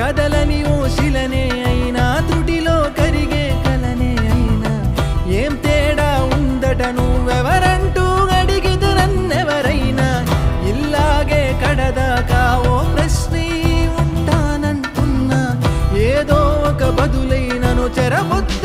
కదలని ఓ శిలనే అయినా త్రుటిలో కరిగే కలనే అయినా ఏం తేడా ఉందట నువ్వెవరంటూ అడిగిదు నన్నెవరైనా ఇల్లాగే కడదాకా ఓ ప్రశ్నే ఉంటానంటున్నా ఏదో ఒక బదులైనను చెరబొద్దు